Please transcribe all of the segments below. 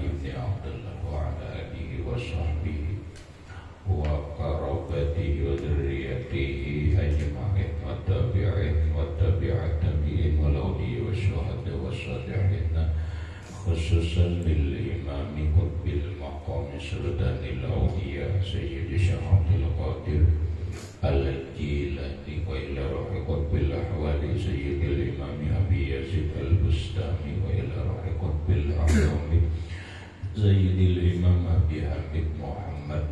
بن عبد الله وعلى آله وصحبه وقرابته وذريته أجمعين والتابعين والتابعين والأولياء والشهداء والصالحين خصوصا بالإمام قطب المقام سلطان الأولياء سيد الشيخ عبد القادر الجيلاني وإلى روح قطب الأحوال سيد الإمام أبي يزيد البستامي وإلى روح قطب الأعلام سيد الإمام أبي حميد محمد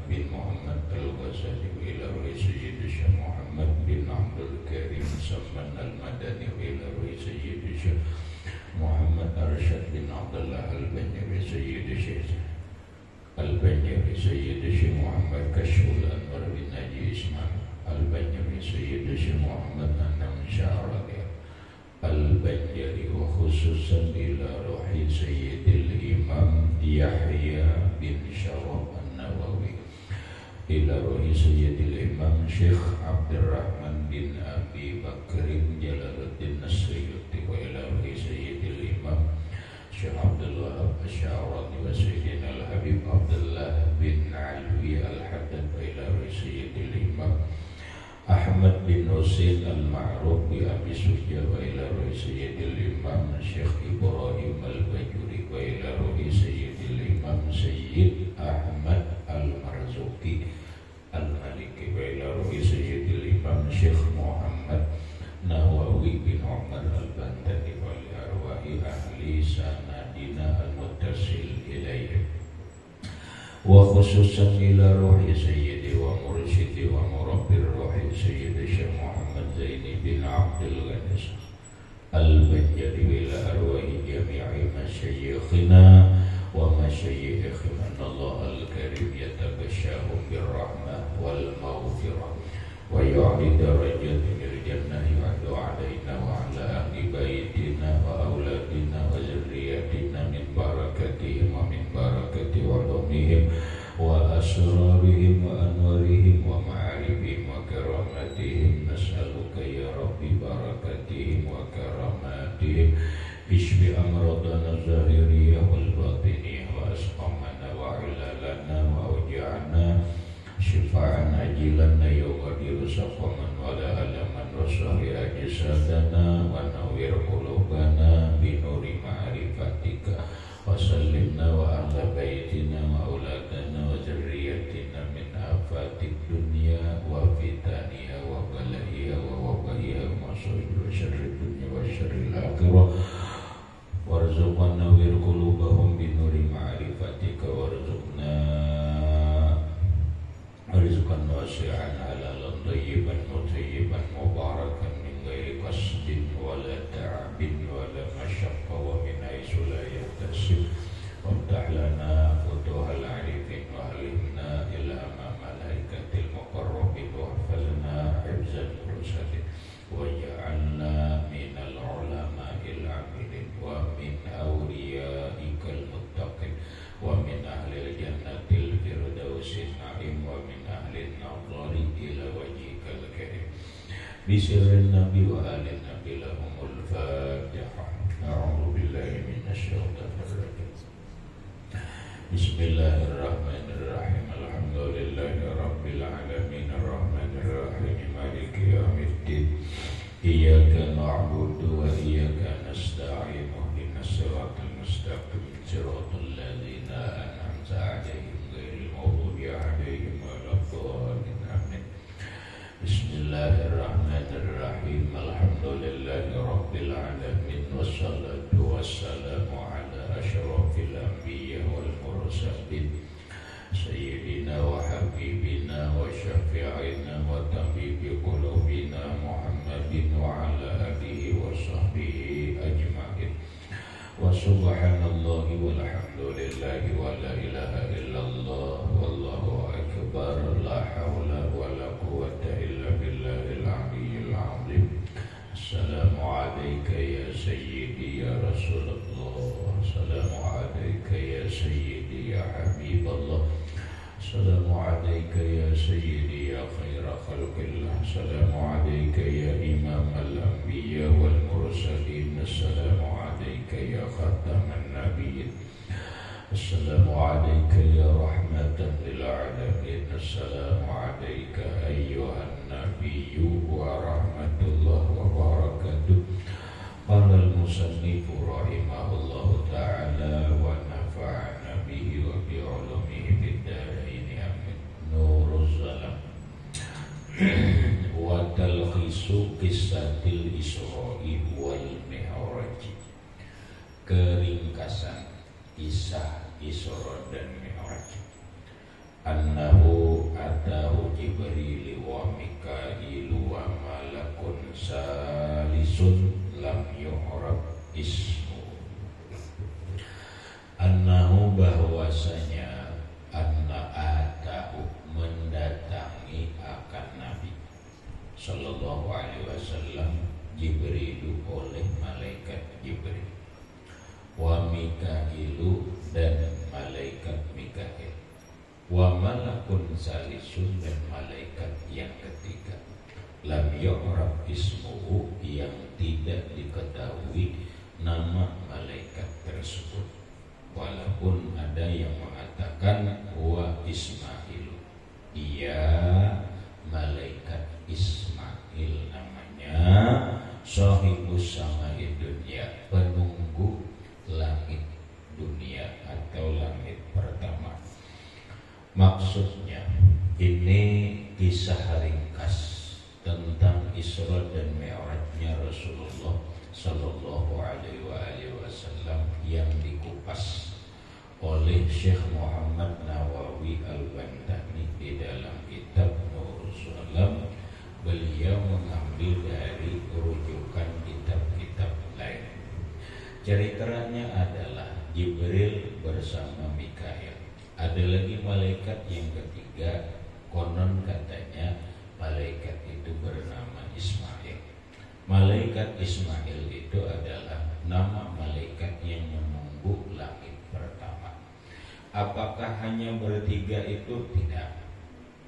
بن محمد الغزالي وإلى روح سيد الشيخ محمد بن عبد الكريم سلمان المدني وإلى روح سيد الشيخ محمد أرشد بن عبد الله البنجري سيد الشيخ البنجري سيد الشيخ محمد كشف الأنور بن ناجي إسماعيل البنجري سيد الشيخ محمد أنم شعراني البنجري وخصوصا إلى روح سيد الإمام يحيى بن شرف النووي إلى روح سيد الإمام شيخ عبد الرحمن بن أبي بكر جلال الدين السيوطي وإلى روح سيد الإمام شيخ عبد الوهاب الشعراني وسيدنا الحبيب عبد الله بن علوي الحداد وإلى روح سيد الإمام أحمد بن حسين المعروف بأبي سجى وإلى روح سيد الإمام شيخ إبراهيم البجوري وإلى روح سيد الإمام سيد أحمد المرزوقي المالكي وإلى روح سيد الإمام شيخ محمد نووي بن عمر البندري ولأرواح أهل سندنا المتصل إليهم وخصوصا إلى روح سيدي ومرشدي ومربي الروح سيد الشيخ محمد زيني بن عبد الغني البنجري وإلى أرواح جميع مشايخنا ومشايخنا الله الكريم يتبشاهم بالرحمة والمغفرة ويعلي درجاتهم الجنة يعد علينا وعلى أهل بيتنا وأولادنا وذرياتنا من بركتهم ومن بركة علومهم وأسرارهم وأنوارهم ومعارفهم وكراماتهم نسألك يا رب بركاتهم وكراماتهم اشف أمراضنا الظاهرية والباطنية وأسقامنا وعلالنا وأوجاعنا شفاء عاجلا يغادر سقما ولا ألما واشرح أجسادنا ونور قلوبنا بنور معرفتك وسلمنا وأهل بيتنا وأولادنا وذريتنا من آفات الدنيا وفتنها وبلائها ووبائها ومصائب وشر الدنيا وشر الآخرة وارزقنا نور قلوبهم بنور معرفتك وارزقنا رزقا واسعا حلالا طيبا مطيبا مباركا من غير قصد ولا تعب ولا مشقة ومن حيث لا يحتسب وافتح لنا فتوح العارفين وألهمنا إلهام ملائكة المقربين واحفظنا حفظ المرسلين واجعلنا من العلماء العاملين ومن أوليائك المتقين ومن أهل الجنة الفردوس النعيم ومن أهل النظر إلى وجهك الكريم بسر النبي وآل النبي لهم الفاتحة أعوذ بالله من الشيطان الرجيم بسم الله الرحمن الرحيم الحمد لله رب العالمين الرحمن الرحيم مالك يوم الدين إياك نعبد وإياك نستعين اهدنا الصراط المستقيم صراط الذين أنعمت عليهم غير المغضوب عليهم ولا الضالين آمين بسم الله الرحمن الرحيم الحمد لله رب العالمين والصلاة والسلام على أشرف الأنبياء والمرسلين سيدنا وحبيبنا وشفيعنا وطبيب قلوبنا محمد وعلى آله وصحبه أجمعين وسبحان الله والحمد لله ولا إله إلا الله والله أكبر لا حول ولا قوة إلا بالله العلي العظيم السلام عليك يا سيدي يا رسول الله السلام عليك يا سيدي يا حبيب الله السلام عليك يا سيدي يا خير خلق الله السلام عليك يا إمام الأنبياء والمرسلين السلام عليك يا خاتم النبيين السلام عليك يا رحمة للعالمين. السلام عليك أيها النبي ورحمة الله وبركاته. قال المصنف رحمه الله تعالى ونفعنا به وبعلومه في الدارين آمين. نور الظلام وتلخيص قصة الإسراء والمعراج. Keringkasan kisah Isra dan Mi'raj. Annahu atahu Jibril wa Mikail wa malakun salisun lam yu'rab ismu. Annahu bahwasanya anna atahu mendatangi akan Nabi sallallahu alaihi wasallam Jibril oleh malaikat Jibril, wa Mikailu dan malaikat Mikail, wa malakun salisun dan malaikat yang ketiga, lam yu'rab ismuhu yang tidak diketahui nama malaikat tersebut. Walaupun ada yang mengatakan wa Ismail, ia malaikat Ismail namanya, sahibus samai dunia, penunggu langit dunia atau langit pertama. Maksudnya ini kisah ringkas tentang Isra dan Mi'rajnya Rasulullah Sallallahu Alaihi Wasallam yang dikupas oleh Syekh Muhammad Nawawi Al-Bantani di dalam kitab Nurul Salam. Beliau mengambil dari rujukan kitab-kitab lain. Ceritanya adalah Jibril bersama Mikail. Ada lagi malaikat yang ketiga, konon katanya malaikat itu bernama Ismail. Malaikat Ismail itu adalah nama malaikat yang menunggu langit pertama. Apakah hanya bertiga itu? Tidak.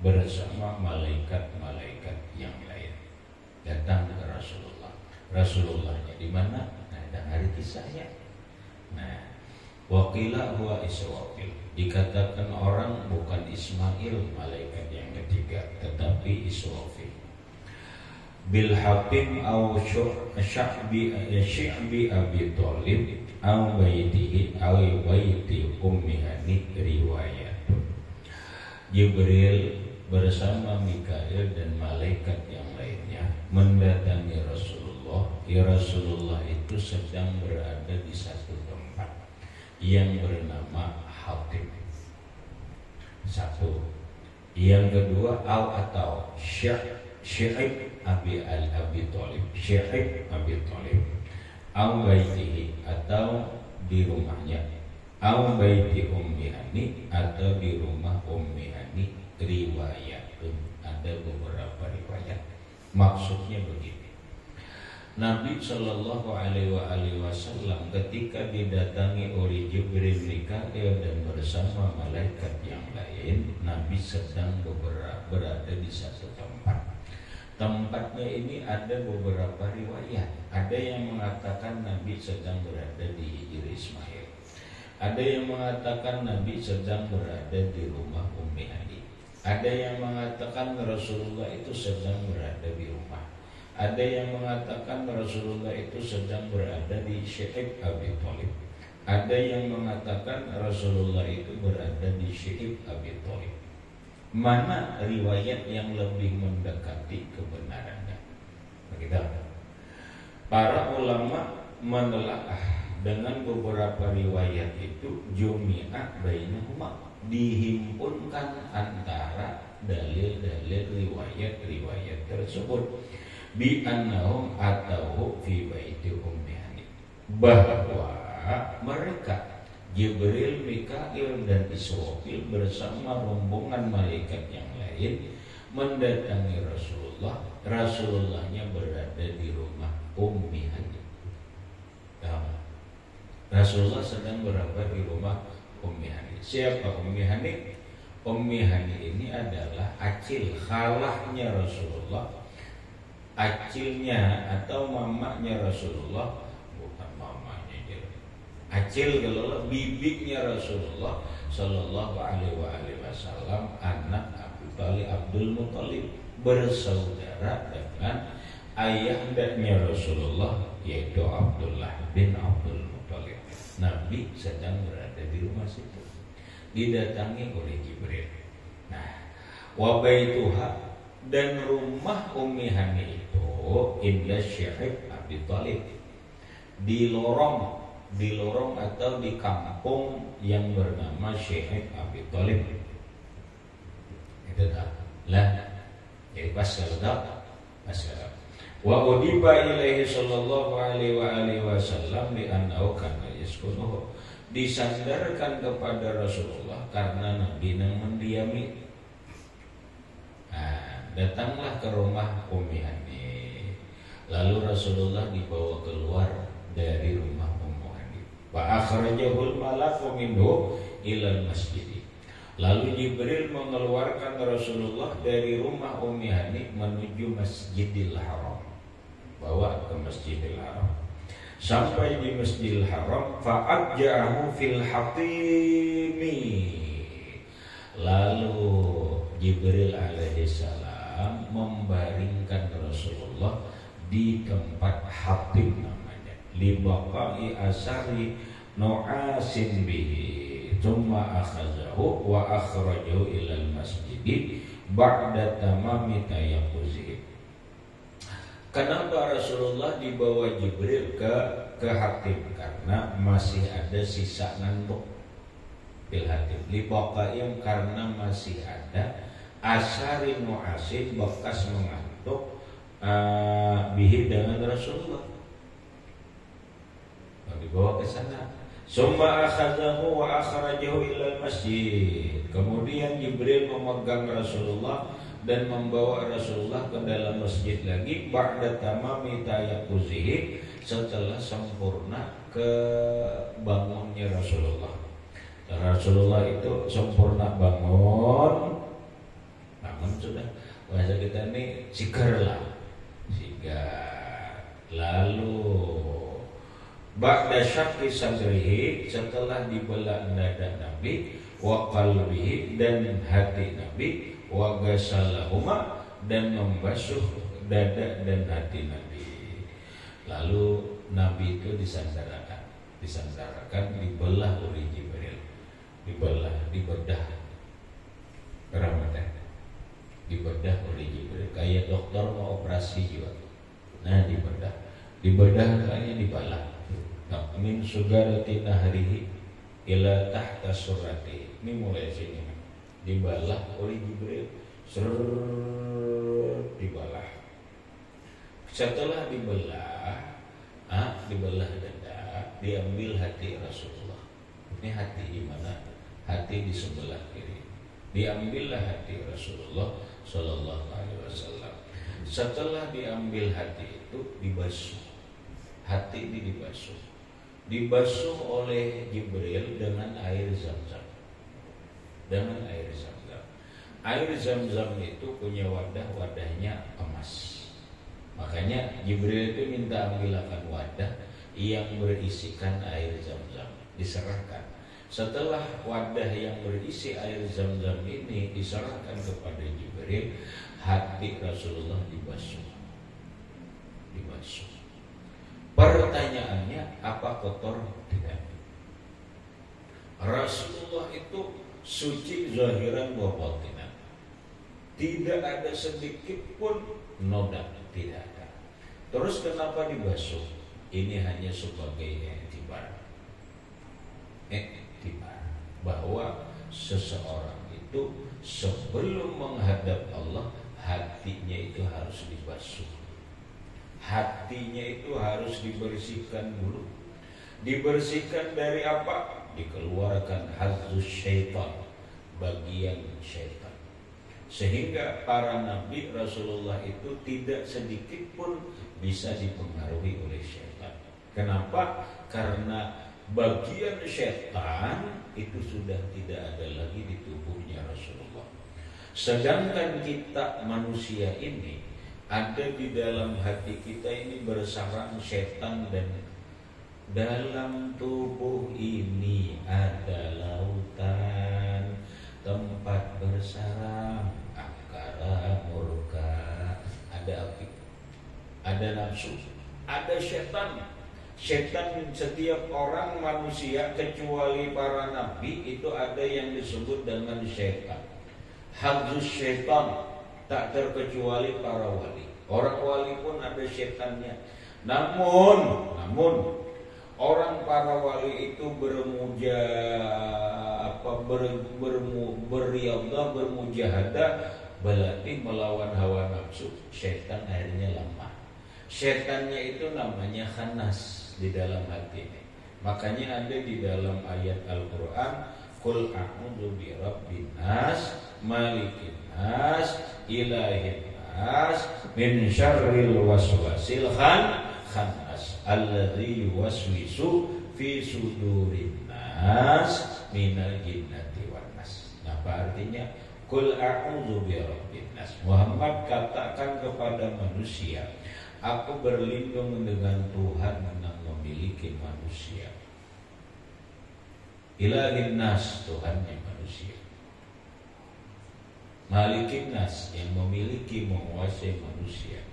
Bersama malaikat-malaikat yang lain datang ke Rasulullah. Rasulullahnya di mana? Hari kisahnya. Nah, waqila huwa Israfil. Dikatakan orang bukan Ismail malaikat yang ketiga, tetapi Israfil. Bil Habib au Sya'bi Abi Thalib au baitihi au baiti Ummi Hani riwayat. Jibril bersama Mikail dan malaikat yang lainnya mendatangi Rasulullah. Rasulullah itu sedang berada di satu tempat yang bernama Hatib. Satu. Yang kedua atau Syekh Abi Thalib, Syekh Abi Thalib, au baitihi atau di rumahnya, au baiti Ummi Hani atau di rumah Ummi Hani. Riwayatun, ada beberapa riwayat. Maksudnya begini. Nabi Shallallahu Alaihi Wasallam ketika didatangi oleh Jibril, Mikail dan bersama malaikat yang lain, Nabi sedang berada di satu tempat. Tempatnya ini ada beberapa riwayat. Ada yang mengatakan Nabi sedang berada di Hijr Ismail. Ada yang mengatakan Nabi sedang berada di rumah Ummi Hani. Ada yang mengatakan Rasulullah itu sedang berada di rumah. Ada yang mengatakan Rasulullah itu sedang berada di Syekh Abi Thalib. Ada yang mengatakan Rasulullah itu berada di Syekh Abi Thalib. Mana riwayat yang lebih mendekati kebenarannya? Begitu. Para ulama menelaah dengan beberapa riwayat itu jumi'ah bainahuma, dihimpunkan antara dalil-dalil riwayat-riwayat tersebut, bi annahum atau fi baiti Ummi Hani, bahwa mereka Jibril, Mikail dan Israfil bersama rombongan malaikat yang lain mendatangi Rasulullah. Rasulullahnya berada di rumah Ummi Hani. Rasulullah sedang berada di rumah Ummi Hani. Siapa Ummi Hani? Ummi Hani ini adalah acil, khalahnya Rasulullah, acilnya atau mamanya Rasulullah, bukan mamanya, Acil gelola bibiknya Rasulullah Sallallahu Alaihi Wasallam, anak Abu Talib, Abdul Muthalib, bersaudara dengan ayahnya Rasulullah yaitu Abdullah bin Abdul Muthalib. Nabi sedang berada di rumah situ, didatangi oleh Jibril. Nah, wa baituha, dan rumah Ummi Hani itu inda Syekh Abi Thalib, di lorong atau di kampung yang bernama Syekh Abi Thalib. Itu dah lah. Jadi pas kalau wa udiba ilaihi sallallahu alaihi wasallam li annahu kana yaskunuhu, disandarkan kepada Rasulullah karena Nabi yang mendiami. Nah, datanglah ke rumah Ummi Hani. Lalu Rasulullah dibawa keluar dari rumah Ummu Hani. Wa akhrajahul malaku minhu ilal masjid. Lalu Jibril mengeluarkan Rasulullah dari rumah Ummi Hani menuju Masjidil Haram, bawa ke Masjidil Haram. Sampai di Masjidil Haram, fa'adja'ahu fil hatimi. Lalu Jibril alaihissalam membaringkan Rasulullah di tempat hatim namanya, li baqa'i asari nu'asin bihi. Thumma akhazahu wa akhrajahu ilal masjid ba'da tamami tayaqquzihi. Kenapa Rasulullah dibawa Jibril ke hatim? Karena masih ada sisa ngantuk bil hatim. Li baqa'im, karena masih ada asari nu'asin, bekas mengantuk bihi dengan Rasulullah. Dibawa ke sana. Summa akhadahu wa akhrajahu ilal masjid. Kemudian Jibril memegang Rasulullah dan membawa Rasulullah ke dalam masjid lagi, ba'da tamami tayaqquzihi, setelah sempurna ke bangunnya Rasulullah. Dan Rasulullah itu sempurna bangun sudah. Bahasa kita ini sigar. Lalu ba'da syaqqi sadrihi, setelah dibelah dada Nabi, wa qalbihi, dan hati Nabi, wa ghasalahuma, dan membasuh dada dan hati Nabi. Lalu Nabi itu disandarkan, dibelah oleh Jibril, dibedah rambutnya, dibedah oleh Jibril kayak dokter mau operasi juga. Nah, dibedah kayaknya dibalah. Min sugarati nahrihi ila tahta surati. Ini mulai sini dibalah oleh Jibril, dibalah. Setelah dibelah dada, diambil hati Rasulullah. Ini hati di mana? Hati di sebelah kiri. Diambillah hati Rasulullah Sallallahu Alaihi Wasallam. Setelah diambil hati itu dibasuh. Hati ini dibasuh oleh Jibril dengan air Zam-Zam. Air Zam-Zam itu punya wadahnya emas. Makanya Jibril itu minta ambilkan wadah yang berisikan air Zam-Zam, diserahkan. Setelah wadah yang berisi air Zam-Zam ini diserahkan kepada Jibril, hati Rasulullah dibasuh. Pertanyaannya, apa kotor? Tidak. Rasulullah itu suci zahiran wa batinan. Tidak ada sedikit pun noda, tidak ada. Terus kenapa dibasuh? Ini hanya sebagai iktibar bahwa seseorang itu sebelum menghadap Allah, hatinya itu harus dibasuh. Hatinya itu harus dibersihkan dulu. Dibersihkan dari apa? Dikeluarkan hazus syaitan, bagian syaitan. Sehingga para nabi Rasulullah itu tidak sedikit pun bisa dipengaruhi oleh syaitan. Kenapa? Karena bagian syaitan itu sudah tidak ada lagi di tubuhnya Rasulullah. Sedangkan kita manusia ini ada di dalam hati kita ini bersarang setan, dan dalam tubuh ini ada lautan, tempat bersarang angkara murka. Ada api, ada nafsu, ada setan. Setan, setiap orang manusia kecuali para nabi itu ada yang disebut dengan setan. Hadzus setan, tak terkecuali para wali. Orang wali pun ada setannya. Namun orang para wali itu bermujahadah, berarti melawan hawa nafsu. Setan akhirnya lemah. Setannya itu namanya khannas di dalam hati ini. Makanya ada di dalam ayat Al-Quran, Qul a'udzu birabbin nas, malikin nas, ilahin nas, min syarril waswasil khannas, alladzi yuwaswisu fi sudurin nas, minal jinnati wan nas. Nah, apa artinya? Qul a'udzu birabbin nas. Muhammad katakan kepada manusia, aku berlindung dengan Tuhan yang memiliki manusia. Ilahin nas, Tuhannya manusia. Malikin nas, yang memiliki, menguasai manusia.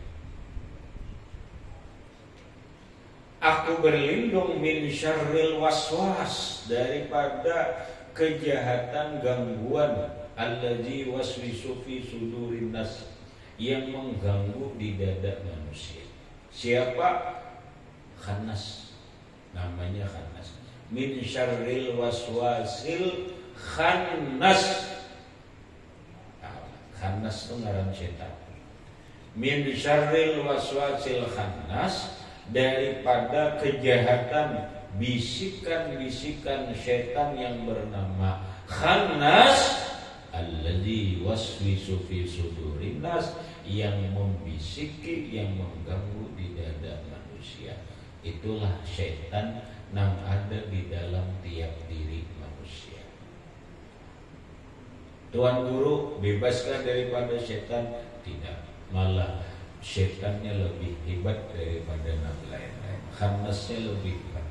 Aku berlindung min syarril waswas, daripada kejahatan gangguan, allazi waswisu fi sudurin nas, yang mengganggu di dada manusia. Siapa? Khannas, namanya khannas. Min syarril waswasil khannas. Khannas itu ngaran setan. Min syarril waswasil khannas, daripada kejahatan bisikan-bisikan setan yang bernama khannas, alladzi waswisu fi sudurin nas, yang membisiki, yang mengganggu di dada manusia. Itulah setan yang ada di dalam tiap diri manusia. Tuan Guru bebaskan daripada setan? Tidak, malah setannya lebih hebat daripada nabi lain-lain. Khanasnya lebih hebat.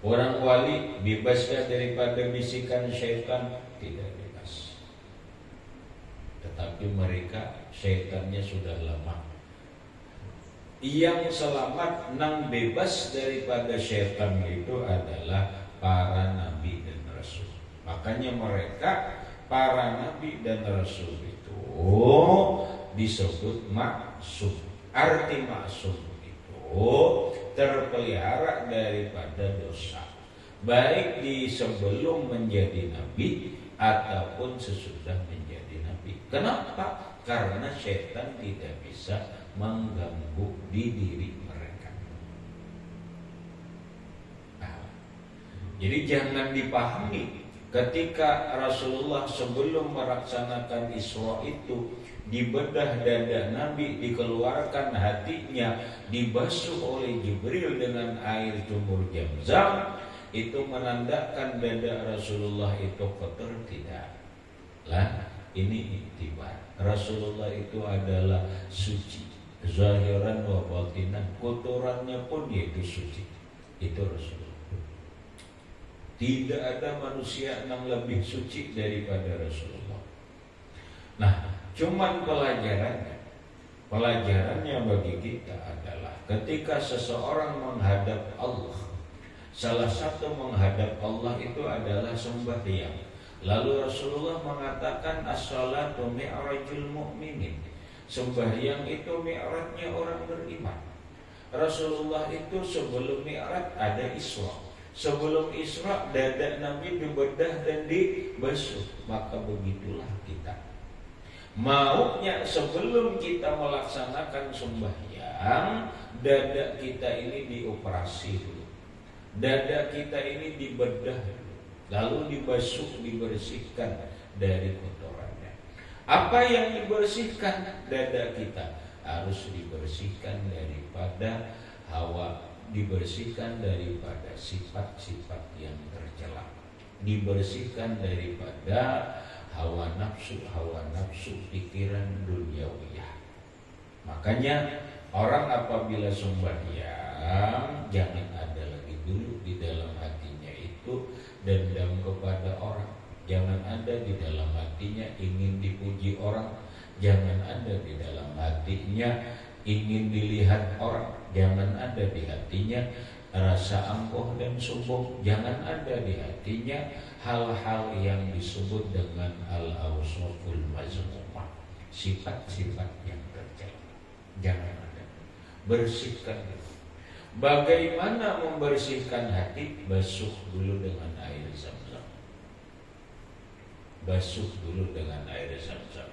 Orang wali bebaskan daripada bisikan setan? Tidak bebas. Tetapi mereka setannya sudah lama. Yang selamat nang bebas daripada setan itu adalah para nabi dan rasul. Makanya mereka, para nabi dan rasul itu disebut maksum. Arti maksum itu terpelihara daripada dosa, baik di sebelum menjadi nabi ataupun sesudah menjadi nabi. Kenapa? Karena setan tidak bisa mengganggu di diri mereka. Jadi jangan dipahami ketika Rasulullah sebelum melaksanakan Isra itu dibedah dada Nabi, dikeluarkan hatinya, dibasuh oleh Jibril dengan air sumur Zamzam, itu menandakan dada Rasulullah itu kotor? Tidak lah, ini iktibar. Rasulullah itu adalah suci, zahiran wa batinan, kotorannya pun yaitu suci. Itu Rasulullah. Tidak ada manusia yang lebih suci daripada Rasulullah. Nah, cuman pelajarannya bagi kita adalah ketika seseorang menghadap Allah, salah satu menghadap Allah itu adalah sembahyang. Lalu Rasulullah mengatakan as-salatu mi'rajul mu'minin. Sembahyang itu mi'rajnya orang beriman. Rasulullah itu sebelum mi'raj ada Isra. Sebelum Isra dada Nabi dibedah dan dibasuh. Maka begitulah kita. Maunya sebelum kita melaksanakan sembahyang, dada kita ini dioperasi dulu. Dada kita ini dibedah dulu, lalu dibasuh, dibersihkan dari kotorannya. Apa yang dibersihkan? Dada kita harus dibersihkan daripada hawa, dibersihkan daripada sifat-sifat yang tercela, dibersihkan daripada hawa nafsu pikiran duniawiyah. Makanya orang apabila sembahyang jangan ada lagi dulu di dalam hatinya hatinya ingin dipuji orang, jangan ada di dalam hatinya ingin dilihat orang, jangan ada di hatinya rasa angkuh dan sombong, jangan ada di hatinya hal-hal yang disebut dengan al-awsaful mazmumah, sifat-sifat yang tercela. Jangan ada. Bersihkan. Bagaimana membersihkan hati? Basuh dulu dengan air Zam-Zam. Basuh dulu dengan air Zam-Zam.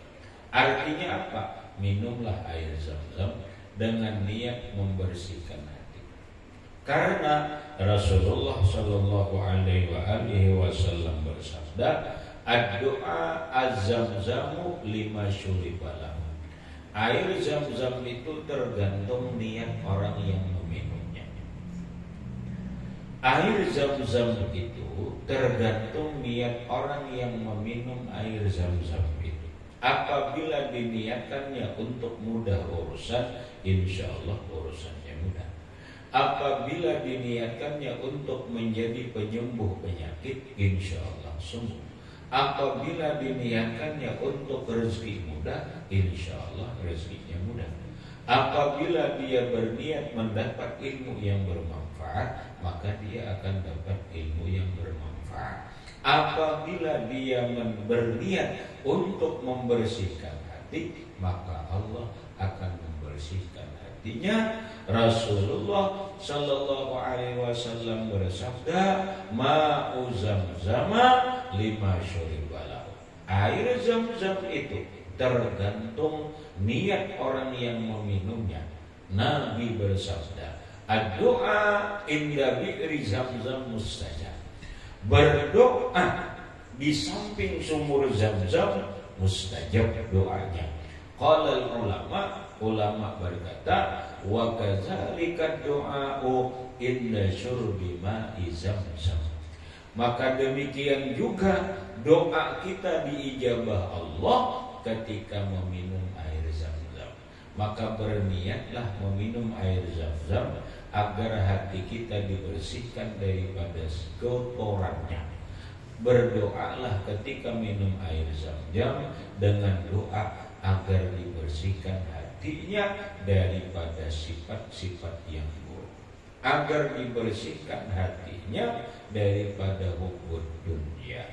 Artinya apa? Minumlah air Zam-Zam dengan niat membersihkan hati. Karena Rasulullah Shallallahu Alaihi Wasallam bersabda, "Ad-du'a az-zamzamu lima syuribalah." Air Zam-Zam itu tergantung niat orang yang meminumnya. Air Zam-Zam itu tergantung niat orang yang meminum air Zam-Zam itu. Apabila diniatkannya untuk mudah urusan, insya Allah urusannya mudah. Apabila diniatkannya untuk menjadi penyembuh penyakit, insya Allah sembuh. Apabila diniatkannya untuk rezeki mudah, insya Allah rezekinya mudah. Apabila dia berniat mendapat ilmu yang bermanfaat, maka dia akan dapat ilmu yang bermanfaat. Apabila dia berniat untuk membersihkan hati, maka Allah akan membersihkan hatinya. Rasulullah Sallallahu Alaihi Wasallam bersabda, "Ma'u Zamzama lima syuribalahu." Air Zam-Zam itu tergantung niat orang yang meminumnya. Nabi bersabda, "Ad-du'a inda bi'ri Zam-Zam mustajab." Berdoa di samping sumur Zam-Zam mustajab doanya. Qala ulama berkata, wa kadzalika du'a'u inda syurbi ma'i Zam-Zam. Maka demikian juga doa kita diijabah Allah ketika meminum air Zam-Zam. Maka berniatlah meminum air Zam-Zam agar hati kita dibersihkan daripada kotorannya. Berdoalah ketika minum air Zam-Zam dengan doa agar dibersihkan hatinya daripada sifat-sifat yang buruk, agar dibersihkan hatinya daripada hubbud dunya,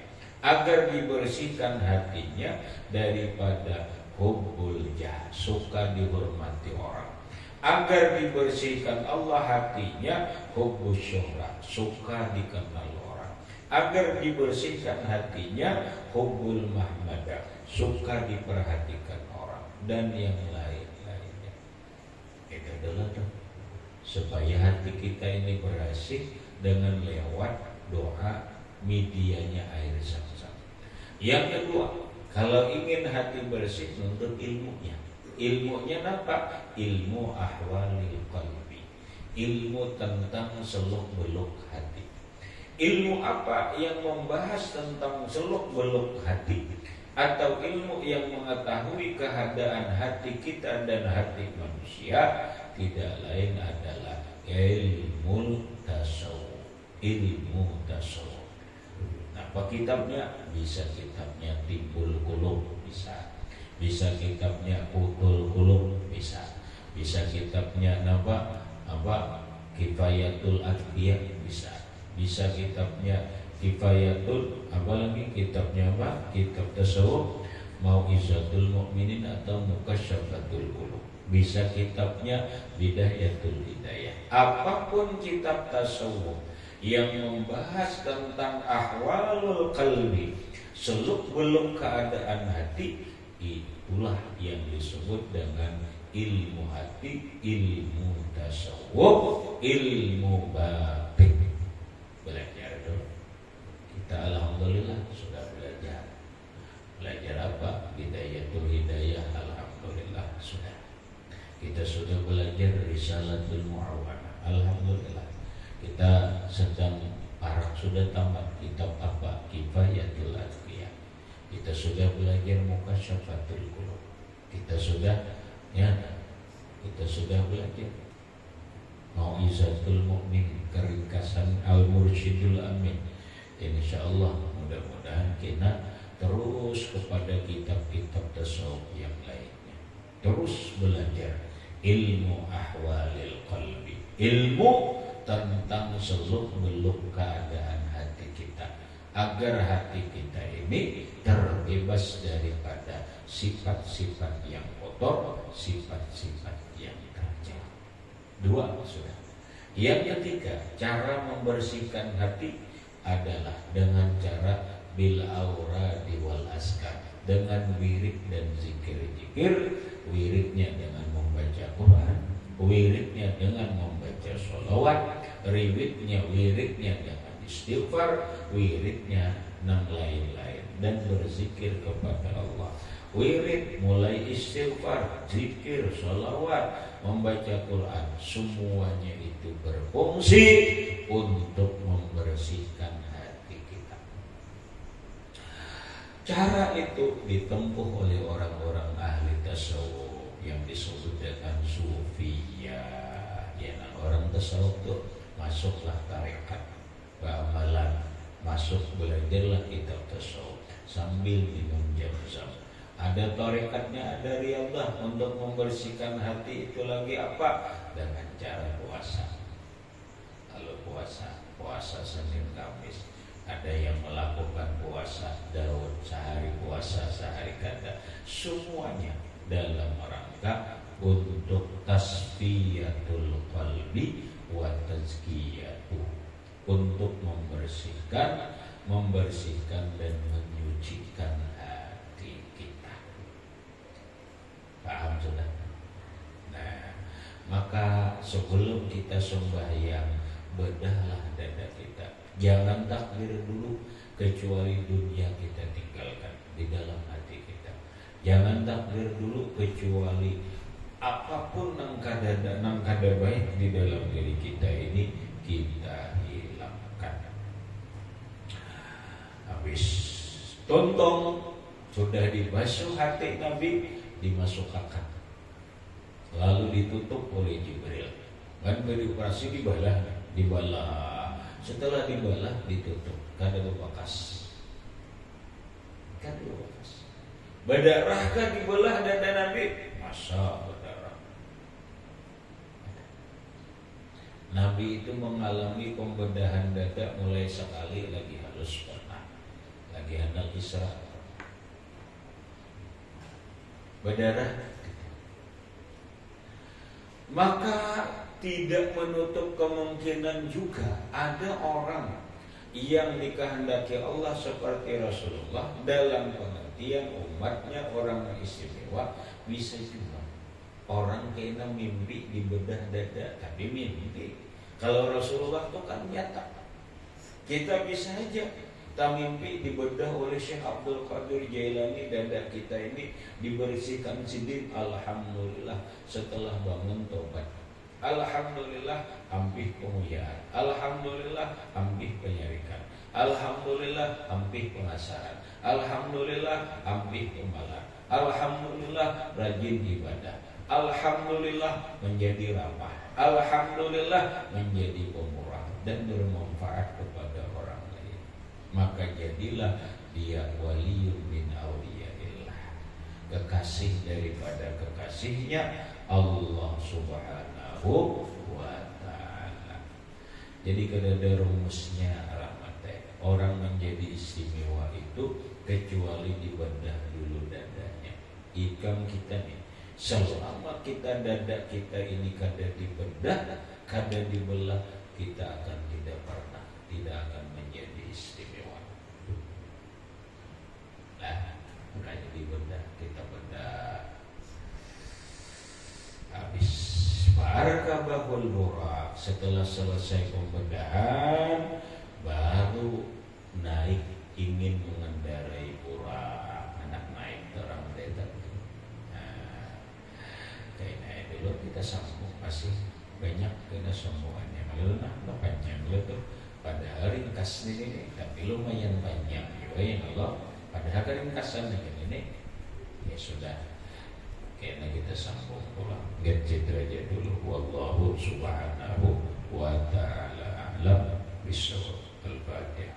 agar dibersihkan hatinya daripada hubbul jah, suka dihormati orang, agar dibersihkan Allah hatinya hubbus syuhra, suka dikenal orang, agar dibersihkan hatinya hubbul mahmadah, suka diperhatikan orang, dan yang lain-lainnya. Itu adalah supaya hati kita ini bersih dengan lewat doa, medianya air Zam-Zam. Yang kedua, kalau ingin hati bersih, untuk ilmunya. Ilmunya apa? Ilmu ahwalil qalbi, ilmu tentang seluk-beluk hati. Ilmu apa yang membahas tentang seluk-beluk hati, atau ilmu yang mengetahui keadaan hati kita dan hati manusia, tidak lain adalah ilmu tasawuf. Ilmu tasawuf. Apa kitabnya? Bisa kitabnya Timbul Qulub, bisa kitabnya Qutul Qulub, bisa kitabnya Kifayatul Adbiya, bisa kitabnya Kifayatul kitabnya kitab tasawuf Mau'izatul Mu'minin atau Mukasyafatul Qulub, bisa kitabnya Bidayatul Hidayah. Apapun kitab tasawuf yang membahas tentang ahwalul qalbi, seluk-beluk keadaan hati, itulah yang disebut dengan ilmu hati, ilmu tasawuf, ilmu batin. Belajar dulu. Kita alhamdulillah sudah belajar. Belajar apa? Bidayatul Hidayah, alhamdulillah sudah. Kita sudah belajar Risalatul Mu'awanah, alhamdulillah. Kita sedang sudah tamat kitab apa? Kifayatul Adqiyah. Kita sudah belajar Mukasyafatul Qulub. Kita sudah belajar Mau'izatul Mu'min, keringkasan Al-Mursyidul Amin. Insyaallah mudah-mudahan kita terus kepada kitab-kitab tasawuf yang lainnya, terus belajar ilmu ahwalil qalbi, ilmu tentang seluk-beluk keadaan hati kita, agar hati kita ini terbebas daripada sifat-sifat yang kotor, sifat-sifat yang kacau. Dua sudah. Yang ketiga, cara membersihkan hati adalah dengan cara bil auradi wal askar, dengan wirid dan zikir-zikir. Wiridnya dengan membaca Quran, wiridnya dengan membaca sholawat, wiridnya dengan istighfar, wiridnya dan lain-lain, dan berzikir kepada Allah. Wirid mulai istighfar, zikir, sholawat, membaca Quran, semuanya itu berfungsi untuk membersihkan hati kita. Cara itu ditempuh oleh orang-orang ahli tasawuf yang disebut dengan sufiyah. Ya, orang tasawuf itu masuklah tarekat, amalan, masuk belajarlah kitab tasawuf sambil minum jam-jam. Ada tarekatnya, ada riyadhah untuk membersihkan hati. Itu lagi apa? Dengan cara puasa. Kalau puasa Senin Kamis, ada yang melakukan puasa Daud, sehari puasa sehari kada. Semuanya dalam rangka untuk tasfiyatul qalbi wa tazkiyatuh, untuk membersihkan dan menyucikan hati kita. Paham sudah? Nah, maka sebelum kita sembahyang, bedahlah dada kita. Jangan takbir dulu kecuali dunia kita tinggalkan di dalam hati kita. Jangan takbir dulu kecuali apapun nang kada baik di dalam diri kita ini kita hilangkan. Habis tontong sudah dibasuh hati Nabi, dimasukkan, lalu ditutup oleh Jibril. Kan beroperasi dibalah. Setelah dibalah ditutup, kada bekas. Berdarah kan dibelah dada Nabi? Masa berdarah? Nabi itu mengalami pembedahan dada mulai sekali lagi harus pernah, lagi hendak Isra. Berdarah. Maka tidak menutup kemungkinan juga ada orang yang dikehendaki Allah seperti Rasulullah, dalam pengertian umatnya orang istimewa. Bisa juga orang kena mimpi dibedah dada, tapi mimpi. Kalau Rasulullah itu kan nyata. Kita bisa aja kita mimpi dibedah oleh Syekh Abdul Qadir Jailani, dada kita ini dibersihkan sidin. Alhamdulillah, setelah bangun tobat. Alhamdulillah, ampih penguyaan. Alhamdulillah, ampih penyarikan. Alhamdulillah, ampih pengasaran. Alhamdulillah, ampih pemalas. Alhamdulillah, rajin ibadah. Alhamdulillah, menjadi ramah. Alhamdulillah, menjadi pemurah dan bermanfaat kepada orang lain. Maka jadilah dia waliyun min awliyaillah, kekasih daripada kekasihnya Allah Subhanahu wa ta'ala. Jadi kada rumusnya rahmatnya orang menjadi istimewa itu kecuali dibedah dulu dadanya. Ikam kita nih, selama kita dada kita ini kada dibedah, kada dibelah, kita akan tidak akan menjadi istimewa. Nah, makanya dibedah, kita bedah. Habis barakabahul burak, setelah selesai pembedahan baru naik, ingin mengendarai burak. Anak naik terang deta. Nah, kayak naik dulu kita sambung, masih banyak kena sambungannya. Malah nah panjang tuh. Padahal ringkas ini, tapi lumayan panjang juga ya Allah. Padahal ringkasan ini ya sudah. Kayaknya kita sambung pulang. Gadget aja dulu. Wallahu subhanahu wa ta'ala a'lam bishawab. Al-Fatihah.